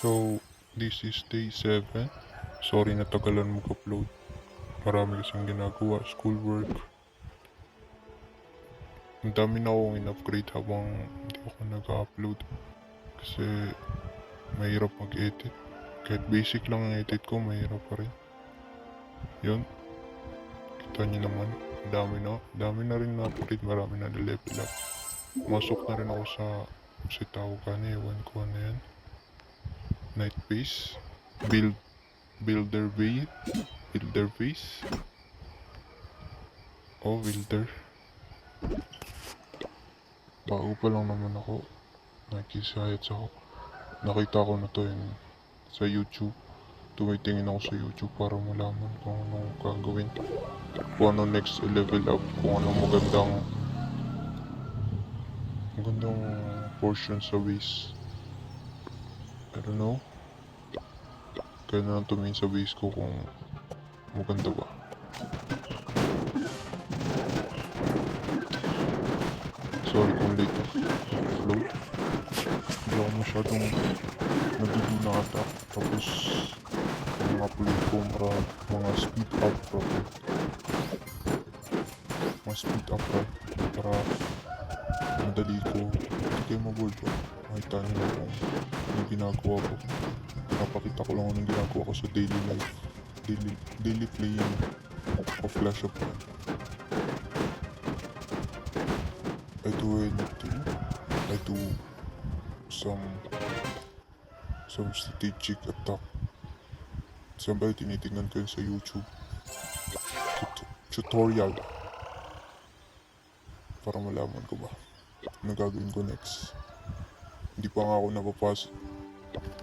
So, this is day 7. Sorry na tagalan mag-upload. Marami kasing ginagawa, schoolwork. Ang dami na akong in-upgrade habang hindi ako nag-upload. Kasi mahirap mag-edit. Kahit basic lang ang edit ko, mahirap pa rin. Yun, kita nyo naman. Dami na rin na-upgrade, marami na level up. Masok na rin ako sa tawag ka na, ewan ko ano yan. Night base. Builder base. Oh, builder. Bago pa lang naman ako. Nakikisayat ako. Nakita ko na to yun sa YouTube. Tumitingin ako sa YouTube para malaman kung anong gagawin. Kung ano next level up. Kung anong magandang portion sa base. I don't know. Kaya na lang tumingin sa base ko kung maganda ba. Sorry kung late upload. Hindi ako masyadong naduduna ata. Tapos ang upload ko mga speed up problem. Mga speed up para madali ko. Hindi kayo maboard ba? Makita nyo lang kung anong ginagawa ko. Pinapakita ko lang anong ginagawa ko sa daily life. Daily playing of Clash of Clans. I do anything. I do some strategic attack. Siyempre tinitingnan ko yun sa YouTube. Tutorial. Para malaman ko ba ano gagawin ko next. Hindi pa nga ako napapasok.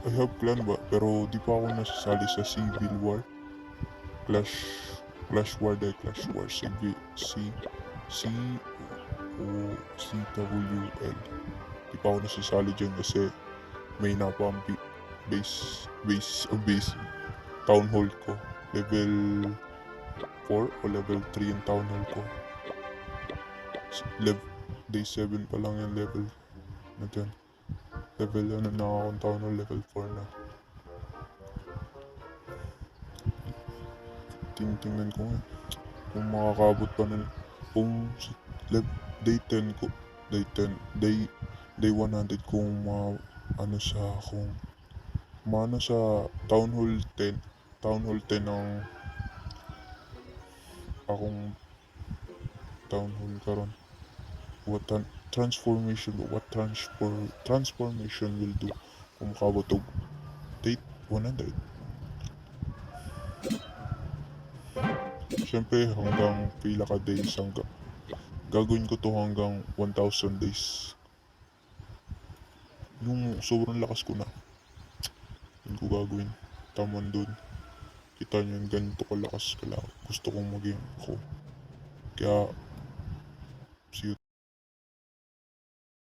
I have clan ba? Pero di pa ako nasasali sa Civil War. Clash War. CWL. Di pa ako nasasali dyan kasi may napang base town hall ko. Level 4 o level 3 yung town hall ko. Day 7 pa lang yung level na dyan. Level ano na akong town hall, level 4 na. Tingnan ko nga kung makakabot pa nun. Kung day 10 ko, day 100 kung kung sa town hall 10 ang akong town hall karon. What transformation will do kung makabot og date 100. Siyempre hanggang pila ka days gagawin ko to hanggang 1,000 days. Yung sobrang lakas ko na. Yun ko gagawin. Taman dun. Kita nyo yung ganito kalakas. Gusto kong maging ako. Kaya